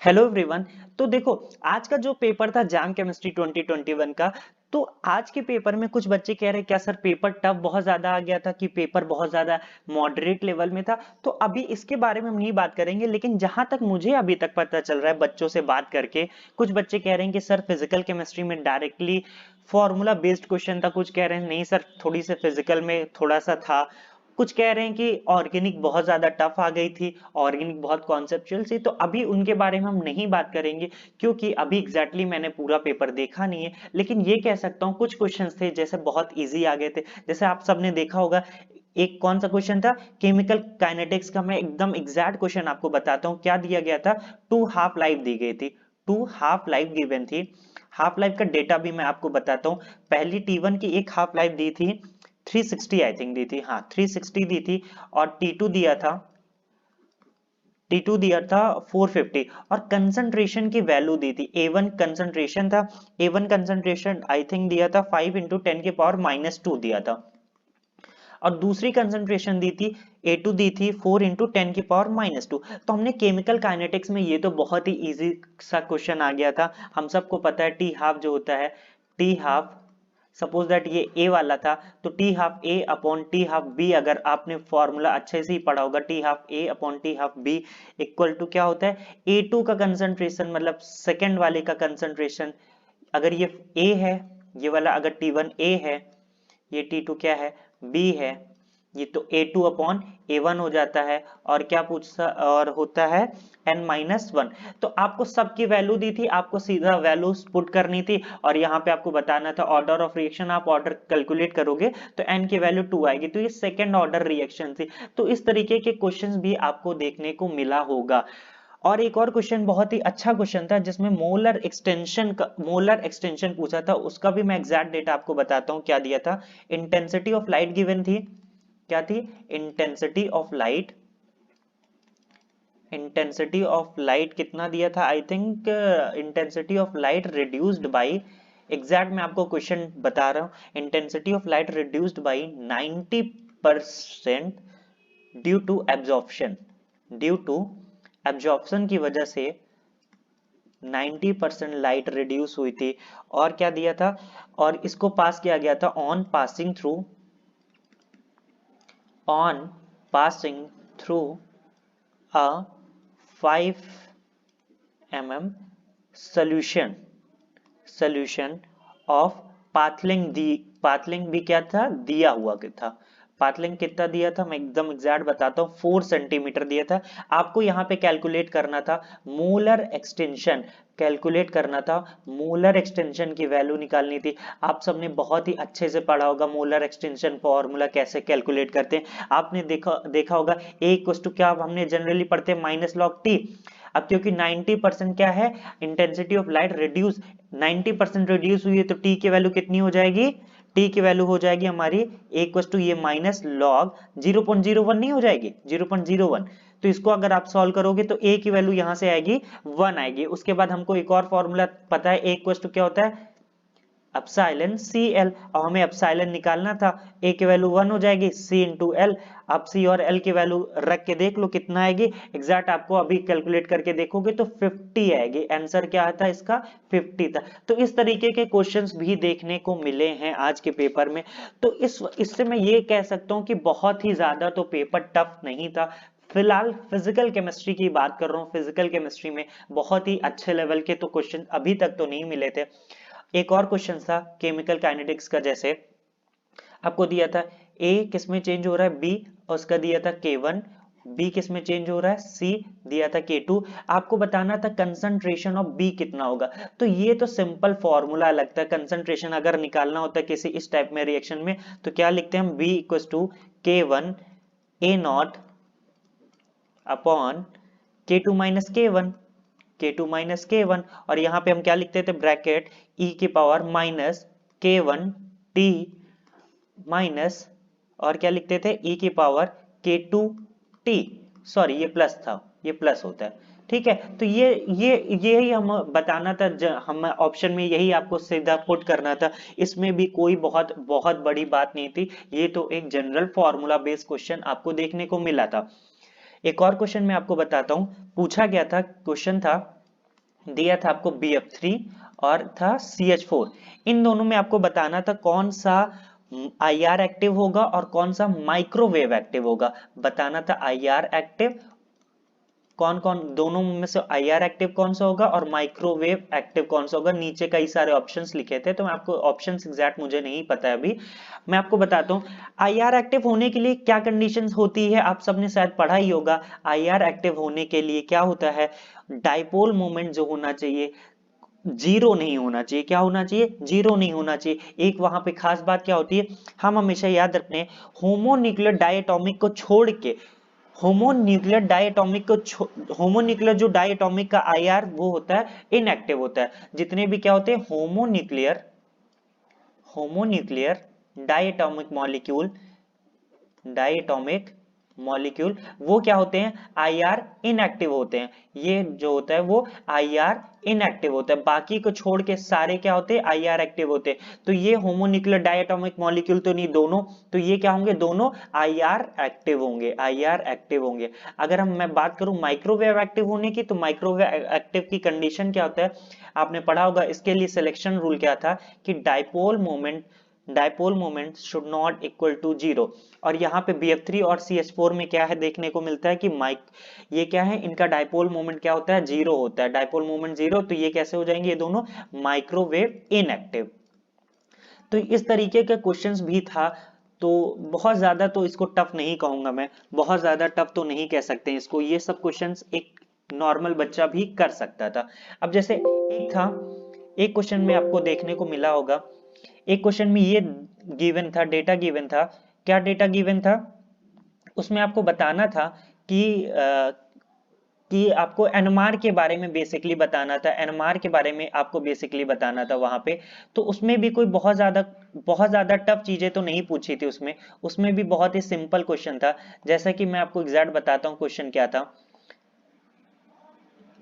Hello everyone. तो देखो, आज का जो पेपर था जैम केमिस्ट्री 2021 का, तो आज के पेपर में कुछ बच्चे कह रहे हैं क्या सर पेपर टफ बहुत ज्यादा आ गया था कि पेपर बहुत ज्यादा मॉडरेट लेवल में था। तो अभी इसके बारे में हम नहीं बात करेंगे, लेकिन जहां तक मुझे अभी तक पता चल रहा है बच्चों से बात करके, कुछ बच्चे कह रहे हैं कि सर फिजिकल केमिस्ट्री में डायरेक्टली फॉर्मूला बेस्ड क्वेश्चन था, कुछ कह रहे हैं नहीं सर थोड़ी से फिजिकल में थोड़ा सा था, कुछ कह रहे हैं कि ऑर्गेनिक बहुत ज्यादा टफ आ गई थी, ऑर्गेनिक बहुत कॉन्सेप्चुअल थी। तो अभी उनके बारे में हम नहीं बात करेंगे क्योंकि अभी एग्जैक्टली मैंने पूरा पेपर देखा नहीं है, लेकिन ये कह सकता हूँ कुछ क्वेश्चंस थे जैसे बहुत इजी आ गए थे। जैसे आप सबने देखा होगा, एक कौन सा क्वेश्चन था केमिकल काइनेटिक्स का, मैं एकदम एग्जैक्ट क्वेश्चन आपको बताता हूँ क्या दिया गया था। टू हाफ लाइफ दी गई थी, टू हाफ लाइफ गिवन थी। हाफ लाइफ का डेटा भी मैं आपको बताता हूँ। पहली T1 की एक हाफ लाइफ दी थी 360 आई थिंक दी थी, हाँ 360 दी थी। और T2 दिया था 450। और कंसंट्रेशन की वैल्यू दी थी, A1 कंसंट्रेशन था, A1 कंसंट्रेशन आई थिंक दिया था 5 इंटू 10 के पावर -2 दिया था। और दूसरी कंसंट्रेशन दी थी A2 दी थी 4 इंटू 10 की पावर -2। तो हमने केमिकल काइनेटिक्स में ये तो बहुत ही इजी सा क्वेश्चन आ गया था। हम सबको पता है टी हाफ जो होता है, टी हाफ, सपोज दैट ये ए वाला था, तो T half A upon T half B, अगर आपने फॉर्मूला अच्छे से ही पढ़ा होगा, T half A upon T half B equal to क्या होता है, A2 का कंसंट्रेशन मतलब सेकेंड वाले का कंसंट्रेशन, अगर ये ए है, ये वाला अगर T1 ए है, ये T2 क्या है, बी है, ये तो A2 अपॉन A1 हो जाता है। और क्या पूछता और होता है n-1। तो आपको सबकी वैल्यू दी थी, आपको सीधा वैल्यू पुट करनी थी और यहाँ पे आपको बताना था ऑर्डर ऑफ रिएक्शन। आप ऑर्डर कैलकुलेट करोगे तो n की वैल्यू 2 आएगी, तो ये सेकेंड ऑर्डर रिएक्शन थी। तो इस तरीके के क्वेश्चंस भी आपको देखने को मिला होगा। और एक और क्वेश्चन बहुत ही अच्छा क्वेश्चन था जिसमें मोलर एक्सटेंशन पूछा था, उसका भी मैं एग्जैक्ट डेटा आपको बताता हूँ क्या दिया था। इंटेंसिटी ऑफ लाइट गिवन थी, क्या थी, intensity of light, intensity of light कितना दिया था, I think intensity of light reduced by, exact मैं आपको क्वेश्चन बता रहा हूँ, intensity of light reduced by 90% due to absorption, due to absorption की वजह से 90% लाइट रिड्यूस हुई थी। और क्या दिया था, और इसको पास किया गया था on passing through a 5 mm solution of पाथलिंग भी क्या था, दिया हुआ था। पाथलिंग कितना दिया था, मैं एकदम एग्जैक्ट बताता हूँ, 4 सेंटीमीटर दिया था। आपको यहाँ पे कैलकुलेट करना था मोलर एक्सटेंशन, कैलकुलेट करना था मोलर एक्सटेंशन की वैल्यू निकालनी थी। आप सबने बहुत ही अच्छे से पढ़ा होगा मोलर एक्सटेंशन फॉर्मूला कैसे कैलकुलेट करते हैं, आपने देखा होगा ए इक्वल टू क्या हमने जनरली पढ़ते हैं -log t। अब क्योंकि 90% क्या है, intensity of light reduce, 90% reduce हुई है तो टी की वैल्यू कितनी हो जाएगी, टी की वैल्यू हो जाएगी हमारी इक्वल टू ये -log 0.01 नहीं हो जाएगी, 0.01। तो इसको अगर आप सॉल्व करोगे तो a की वैल्यू यहां से आएगी 1 आएगी। उसके बाद हमको एक और फॉर्मूला पता है, a इक्वल टू क्या होता है, एप्सिलॉन CL, और हमें एप्सिलॉन निकालना था, a की वैल्यू 1 हो जाएगी, c इंटू एल। आप c और l की वैल्यू रख के देख लो कितना आएगी, एग्जैक्ट आपको अभी कैलकुलेट करके देखोगे तो 50 आएगी। आंसर क्या था इसका, 50 था। तो इस तरीके के क्वेश्चंस भी देखने को मिले हैं आज के पेपर में। तो इससे मैं ये कह सकता हूँ कि बहुत ही ज्यादा तो पेपर टफ नहीं था। फिलहाल फिजिकल केमिस्ट्री की बात कर रहा हूँ, फिजिकल केमिस्ट्री में बहुत ही अच्छे लेवल के तो क्वेश्चन अभी तक तो नहीं मिले थे। एक और क्वेश्चन था केमिकल काइनेटिक्स का, जैसे आपको दिया था ए किसमें चेंज हो रहा है, बी, और उसका दिया था K1, बी किसमें चेंज हो रहा है, सी, दिया था K2। आपको बताना था कंसंट्रेशन ऑफ बी कितना होगा। तो ये तो सिंपल फॉर्मूला लगता है, कंसंट्रेशन अगर निकालना होता है किसी इस टाइप में रिएक्शन में तो क्या लिखते हैं हम, B equal to K1 A0 upon K2 minus K1, K2 minus K1। और यहां पे हम क्या लिखते थे, ब्रैकेट e की power minus K1 t minus, और क्या लिखते थे, e की पावर K2 t, सॉरी ये प्लस था, ये प्लस होता है, ठीक है। तो यही हम बताना था, हम ऑप्शन में यही आपको सीधा पुट करना था। इसमें भी कोई बहुत बहुत बड़ी बात नहीं थी, ये तो एक जनरल फॉर्मूला बेस्ड क्वेश्चन आपको देखने को मिला था। एक और क्वेश्चन मैं आपको बताता हूं, पूछा गया था, क्वेश्चन था दिया था आपको BF3 और था CH4। इन दोनों में आपको बताना था कौन सा IR एक्टिव होगा और कौन सा माइक्रोवेव एक्टिव होगा। बताना था IR एक्टिव कौन कौन, दोनों में से IR एक्टिव कौन सा होगा और माइक्रोवेव एक्टिव कौन सा होगा। नीचे कई सारे ऑप्शंस लिखे थे, तो मैं आपको ऑप्शंस एग्जैक्ट मुझे नहीं पता है अभी, मैं आपको बताता हूँ। IR एक्टिव होने के लिए क्या कंडीशंस होती है, आप सबने शायद पढ़ा ही होगा। IR एक्टिव होने के लिए क्या होता है, डाइपोल मोमेंट जो होना चाहिए जीरो नहीं होना चाहिए। क्या होना चाहिए, जीरो नहीं होना चाहिए। एक वहां पे खास बात क्या होती है, हम हमेशा याद रखते हैं होमोन्यूक्लियर डायटोमिक को छोड़ के, होमोन्यूक्लियर डायटोमिक को होमोन्यूक्लियर जो डायटोमिक का IR वो होता है इनएक्टिव होता है। जितने भी क्या होते हैं homonuclear homonuclear diatomic molecule, diatomic molecule वो क्या होते हैं, IR इनएक्टिव होते हैं। ये जो होता है वो IR इनएक्टिव होता है, बाकी को छोड़ के सारे क्या होते हैं IR एक्टिव होते हैं। तो ये होमोन्यूक्लियर डायटोमिक मॉलिक्यूल तो नहीं दोनों, तो ये क्या होंगे, दोनों IR एक्टिव होंगे, IR एक्टिव होंगे। अगर मैं बात करूं माइक्रोवेव एक्टिव होने की, तो माइक्रोवेव एक्टिव की कंडीशन क्या होता है, आपने पढ़ा होगा इसके लिए सिलेक्शन रूल क्या था कि dipole moment should not equal to zero. और यहाँ पे BF3 और CH4 में क्या है देखने को मिलता है कि ये क्या है, इनका डाइपोल मोमेंट क्या होता है, जीरो होता है। डाइपोल मोमेंट जीरो, तो ये कैसे हो जाएंगे, ये दोनों माइक्रोवेव इनएक्टिव। तो इस तरीके का क्वेश्चंस भी था। तो बहुत ज्यादा तो इसको टफ नहीं कहूंगा मैं, बहुत ज्यादा टफ तो नहीं कह सकते इसको, ये सब क्वेश्चंस एक नॉर्मल बच्चा भी कर सकता था। अब जैसे एक था, एक क्वेश्चन में आपको देखने को मिला होगा, एक क्वेश्चन में ये गिवन था, डेटा गिवन था। क्या डेटा गिवन था, उसमें आपको बताना था कि कि आपको एनएमआर के बारे में बेसिकली बताना था, एनएमआर के बारे में आपको बेसिकली बताना था वहां पे। तो उसमें भी कोई बहुत ज्यादा टफ चीजें तो नहीं पूछी थी उसमें, उसमें भी बहुत ही सिंपल क्वेश्चन था। जैसा कि मैं आपको एग्जैक्ट बताता हूँ क्वेश्चन क्या था।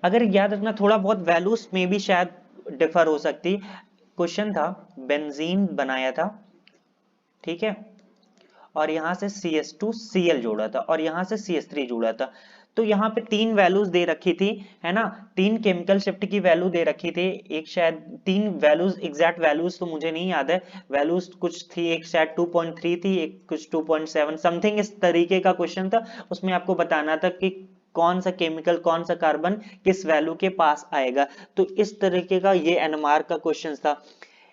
अगर याद रखना, थोड़ा बहुत वैल्यूज में भी शायद डिफर हो सकती। क्वेश्चन था बेंजीन बनाया था, ठीक है, और यहां से CH2Cl जोड़ा था और यहां से CH3 जोड़ा था। तो यहाँ पे तीन वैल्यूज दे रखी थी, है ना, तीन केमिकल शिफ्ट की वैल्यू दे रखी थी। एक शायद तीन वैल्यूज, एग्जैक्ट वैल्यूज तो मुझे नहीं याद है, वैल्यूज कुछ थी, एक शायद 2.3 थी, एक कुछ 2.7 समथिंग इस तरीके का क्वेश्चन था। उसमें आपको बताना था कि कौन सा केमिकल, कौन सा कार्बन किस वैल्यू के पास आएगा। तो इस तरीके का ये एनएमआर का क्वेश्चन था।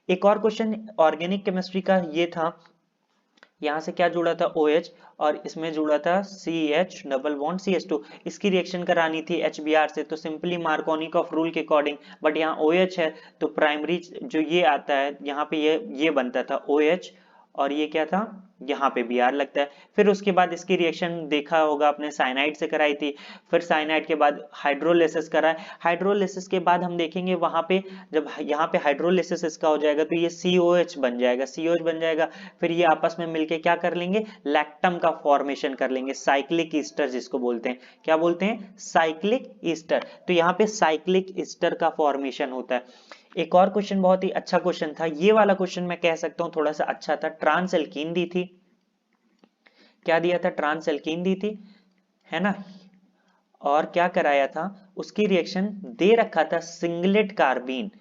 एक और क्वेश्चन ऑर्गेनिक केमिस्ट्री का ये था, यहाँ से क्या जुड़ा था OH और इसमें जुड़ा था CH डबल बॉन्ड CH2। इसकी रिएक्शन करानी थी HBr से, तो सिंपली मार्कोनिकॉफ रूल के अकॉर्डिंग, बट यहाँ OH है तो प्राइमरी जो ये आता है यहाँ पे ये बनता था OH और ये क्या था, यहाँ पे Br लगता है। फिर उसके बाद इसकी रिएक्शन देखा होगा आपने, साइनाइड से कराई थी, फिर साइनाइड के बाद हाइड्रोलिसिस कराए। हाइड्रोलिसिस के बाद हम देखेंगे वहां पे, जब यहाँ पे हाइड्रोलिसिस इसका हो जाएगा तो ये COH बन जाएगा, COH बन जाएगा। फिर ये आपस में मिलके क्या कर लेंगे, लैक्टम का फॉर्मेशन कर लेंगे, साइक्लिक ईस्टर जिसको बोलते हैं। क्या बोलते हैं, साइक्लिक ईस्टर। तो यहाँ पे साइक्लिक ईस्टर का फॉर्मेशन होता है। एक और क्वेश्चन बहुत ही अच्छा क्वेश्चन था, ये वाला क्वेश्चन मैं कह सकता हूँ थोड़ा सा अच्छा था। ट्रांस एल्कीन दी थी, क्या दिया था, ट्रांस एल्कीन दी थी, है ना, और क्या कराया था, उसकी रिएक्शन दे रखा था singlet carbene,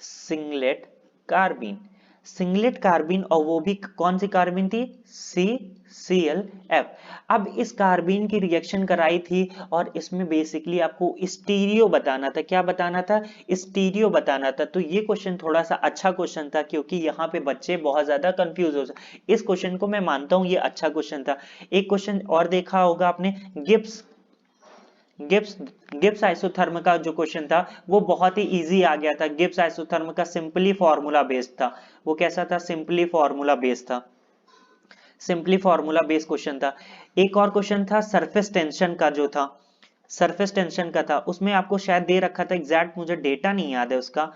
singlet carbene, singlet carbene, और वो भी कौन सी कार्बीन थी, CClF। अब इस कार्बीन की रिएक्शन कराई थी और इसमें बेसिकली आपको स्टीरियो बताना था। क्या बताना था, स्टीरियो बताना था। तो ये क्वेश्चन थोड़ा सा अच्छा क्वेश्चन था, क्योंकि यहाँ पे बच्चे बहुत ज्यादा कंफ्यूज हो सकते। इस क्वेश्चन को मैं मानता हूँ ये अच्छा क्वेश्चन था। एक क्वेश्चन और देखा होगा आपने, गिब्स गिब्स गिब्स आइसोथर्म का जो क्वेश्चन था वो बहुत ही इजी आ गया था। गिब्स आइसोथर्म का सिंपली फॉर्मूला बेस्ड था। वो कैसा था, सिंपली फॉर्मूला बेस्ड था, सिंपली फॉर्मूला बेस्ड क्वेश्चन था। एक और क्वेश्चन था सरफेस टेंशन का, जो था सरफेस टेंशन का था, उसमें आपको शायद दे रखा था, एग्जैक्ट मुझे डेटा नहीं याद है उसका।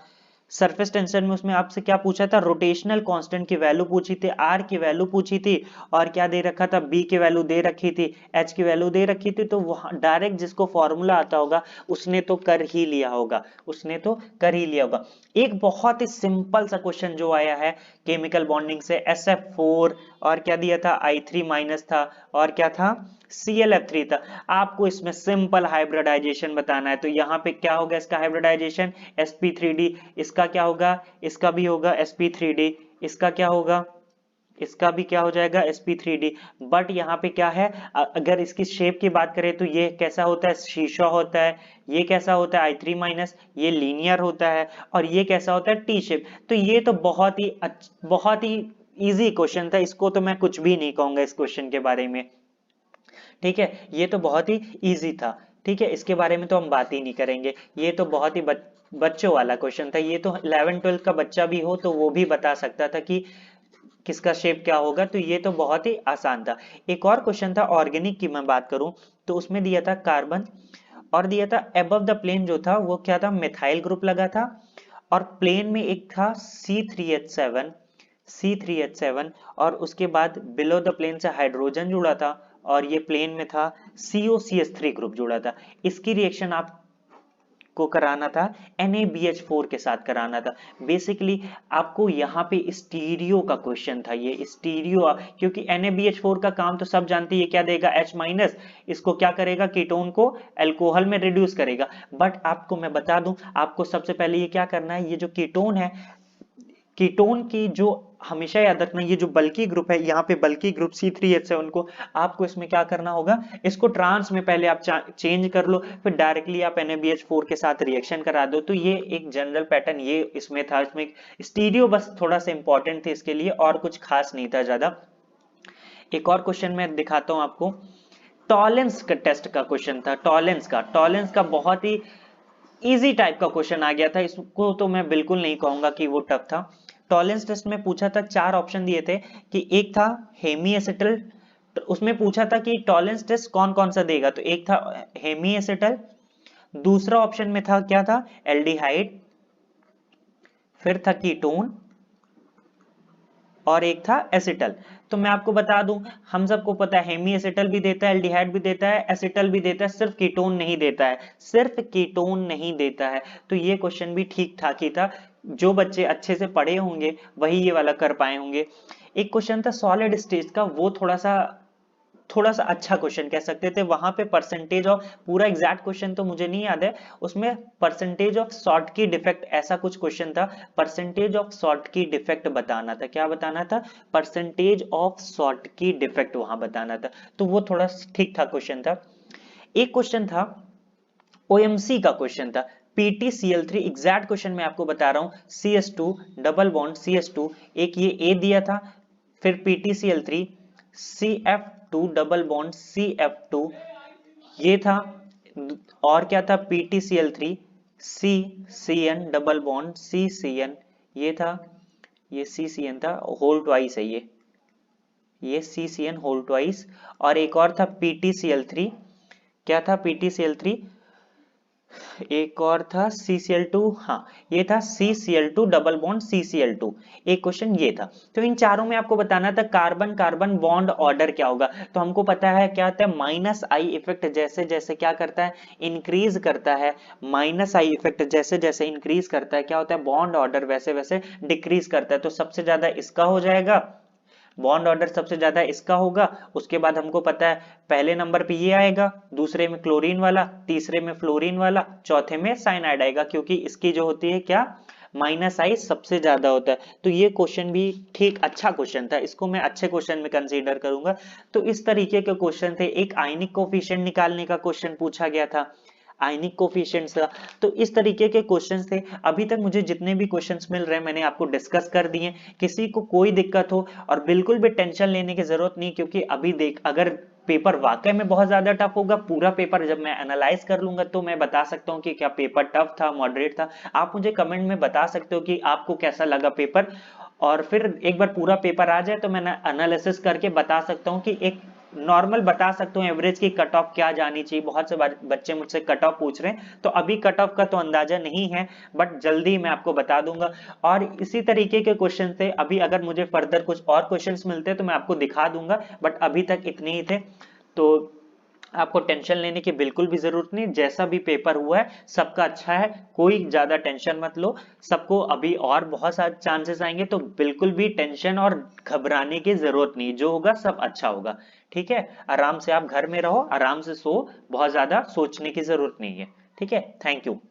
सरफेस टेंशन में उसमें आपसे क्या पूछा था, रोटेशनल कांस्टेंट की वैल्यू पूछी थी, आर की वैल्यू पूछी थी, और क्या दे रखा था, बी की वैल्यू दे रखी थी, एच की वैल्यू दे रखी थी। तो वहां डायरेक्ट जिसको फॉर्मूला आता होगा उसने तो कर ही लिया होगा, उसने तो कर ही लिया होगा। एक बहुत ही सिंपल सा क्वेश्चन जो आया है केमिकल बॉन्डिंग से, SF4 और क्या दिया था, I3 माइनस था, और क्या था, ClF3 था। आपको इसमें सिंपल हाइब्रिडाइजेशन बताना है, तो यहाँ पे क्या होगा इसका हाइब्रिडाइजेशन sp3d, इसका क्या होगा, इसका भी होगा sp3d, इसका क्या होगा, इसका भी क्या हो जाएगा sp3d। बट यहाँ पे क्या है, अगर इसकी शेप की बात करें तो ये कैसा होता है, शीशा होता है, ये कैसा होता है I3 माइनस, ये लीनियर होता है, और ये कैसा होता है टी शेप। तो ये तो बहुत ही इजी क्वेश्चन था, इसको तो मैं कुछ भी नहीं कहूंगा इस क्वेश्चन के बारे में, ठीक है, ये तो बहुत ही इजी था, ठीक है, इसके बारे में तो हम बात ही नहीं करेंगे, ये तो बहुत ही बच्चों वाला क्वेश्चन था, ये तो 11-12 का बच्चा भी हो तो वो भी बता सकता था कि किसका शेप क्या होगा, तो ये तो बहुत ही आसान था। एक और क्वेश्चन था ऑर्गेनिक की मैं बात करूं तो उसमें दिया था कार्बन, और दिया था अबव द प्लेन जो था वो क्या था, मिथाइल ग्रुप लगा था, और प्लेन में एक था C3H7, और उसके बाद बिलो द प्लेन से हाइड्रोजन जुड़ा था, और ये प्लेन में था COCH3 ग्रुप जुड़ा था। इसकी रिएक्शन आप को कराना था NaBH4 के साथ कराना था। बेसिकली आपको यहाँ पे स्टीरियो का क्वेश्चन था, ये स्टीरियो, क्योंकि NaBH4 का काम तो सब जानते हैं, ये क्या देगा H-, इसको क्या करेगा, कीटोन को अल्कोहल में रिड्यूस करेगा। बट आपको मैं बता दूं, आपको सबसे पहले ये क्या करना है, ये जो कीटोन है, कीटोन की जो हमेशा याद रखना, ये जो बल्की ग्रुप है, यहाँ पे बल्की ग्रुप C3H7 को आपको इसमें क्या करना होगा, इसको ट्रांस में पहले आप चेंज कर लो, फिर डायरेक्टली आप NaBH4 के साथ रिएक्शन करा दो। तो ये एक जनरल पैटर्न ये इसमें था, इसमें स्टीरियो बस थोड़ा सा इंपॉर्टेंट थे इसके लिए, और कुछ खास नहीं था ज्यादा। एक और क्वेश्चन मैं दिखाता हूं आपको, टॉलेंस का टेस्ट का क्वेश्चन था, टॉलेंस का बहुत ही इजी टाइप का क्वेश्चन आ गया था, इसको तो मैं बिल्कुल नहीं कहूंगा कि वो टफ था। टॉलेंस टेस्ट में पूछा था, 4 ऑप्शन दिए थे कि एक था हेमी एसिटल, उसमें पूछा था कि टॉलेंस टेस्ट कौन कौन सा देगा, तो एक था हेमी एसिटल, दूसरा ऑप्शन में था क्या था, एल्डिहाइड, फिर था कीटोन, और एक था एसिटल। तो मैं आपको बता दूं, हम सबको पता है हेमी एसिटल भी देता है, एल्डिहाइड भी देता है, एसिटल भी देता है, सिर्फ कीटोन नहीं देता है, सिर्फ कीटोन नहीं देता है। तो ये क्वेश्चन भी ठीक ठाक ही था, जो बच्चे अच्छे से पढ़े होंगे वही ये वाला कर पाए होंगे। एक क्वेश्चन था सॉलिड स्टेज का, वो थोड़ा सा अच्छा क्वेश्चन कह सकते थे, वहां पे परसेंटेज ऑफ, पूरा एग्जैक्ट क्वेश्चन तो मुझे नहीं याद है, उसमें परसेंटेज ऑफ शॉर्ट की डिफेक्ट ऐसा कुछ क्वेश्चन था, परसेंटेज ऑफ शॉर्ट की डिफेक्ट बताना था, क्या बताना था, परसेंटेज ऑफ शॉर्ट की डिफेक्ट वहां बताना था, तो वो थोड़ा ठीक ठाक क्वेश्चन था। एक क्वेश्चन था OMC का क्वेश्चन था, PtCl3, एग्जैक्ट क्वेश्चन मैं आपको बता रहा हूं, CH2 डबल बॉन्ड CH2, एक ये A दिया था, फिर PtCl3 CF2 double bond CF2 ये था, और क्या था PtCl3 CCN double bond CCN ये था, ये CCN था, होल ट्वाइस है ये CCN होल ट्वाइस, और एक और था PtCl3, क्या था PtCl3, एक और था CCl2, हाँ ये था CCl2 डबल बॉन्ड CCl2, एक क्वेश्चन ये था। तो इन चारों में आपको बताना था कार्बन कार्बन बॉन्ड ऑर्डर क्या होगा, तो हमको पता है क्या होता है, माइनस आई इफेक्ट जैसे जैसे क्या करता है, इंक्रीज करता है, माइनस आई इफेक्ट जैसे जैसे इंक्रीज करता है क्या होता है, बॉन्ड ऑर्डर वैसे वैसे डिक्रीज करता है, तो सबसे ज्यादा इसका हो जाएगा, बॉन्ड ऑर्डर सबसे ज्यादा इसका होगा, उसके बाद हमको पता है पहले नंबर पे ये आएगा, दूसरे में क्लोरीन वाला, तीसरे में फ्लोरीन वाला, चौथे में साइनाइड आएगा, क्योंकि इसकी जो होती है क्या, माइनस आई सबसे ज्यादा होता है। तो ये क्वेश्चन भी ठीक अच्छा क्वेश्चन था, इसको मैं अच्छे क्वेश्चन में कंसीडर करूंगा। तो इस तरीके के क्वेश्चन थे। एक आयनिक कोफिशिएंट निकालने का क्वेश्चन पूछा गया था, आयनिक कोफिशिएंट्स का। तो इस तरीके के क्वेश्चंस थे। अभी तक मुझे जितने भी क्वेश्चंस मिल रहे हैं मैंने आपको डिस्कस कर दिए। किसी को कोई दिक्कत हो और बिल्कुल भी टेंशन लेने की जरूरत नहीं, क्योंकि अभी देख, अगर पेपर वाकई में बहुत ज्यादा टफ होगा, पूरा पेपर जब मैं एनालाइज कर लूंगा तो मैं बता सकता हूँ कि क्या पेपर टफ था, मॉडरेट था। आप मुझे कमेंट में बता सकते हो कि आपको कैसा लगा पेपर, और फिर एक बार पूरा पेपर आ जाए तो मैं एनालिसिस करके बता सकता हूँ कि एक नॉर्मल बता सकता हूँ एवरेज की कट ऑफ क्या जानी चाहिए। बहुत से बच्चे मुझसे कट ऑफ पूछ रहे हैं, तो अभी कट ऑफ का तो अंदाजा नहीं है, बट जल्दी मैं आपको बता दूंगा। और इसी तरीके के क्वेश्चन थे, अभी अगर मुझे फर्दर कुछ और क्वेश्चंस मिलते हैं तो मैं आपको दिखा दूंगा, बट अभी तक इतने ही थे। तो आपको टेंशन लेने की बिल्कुल भी जरूरत नहीं, जैसा भी पेपर हुआ है सबका अच्छा है, कोई ज्यादा टेंशन मत लो। सबको अभी और बहुत सारे चांसेस आएंगे, तो बिल्कुल भी टेंशन और घबराने की जरूरत नहीं, जो होगा सब अच्छा होगा। ठीक है, आराम से आप घर में रहो, आराम से सो, बहुत ज्यादा सोचने की जरूरत नहीं है। ठीक है, थैंक यू।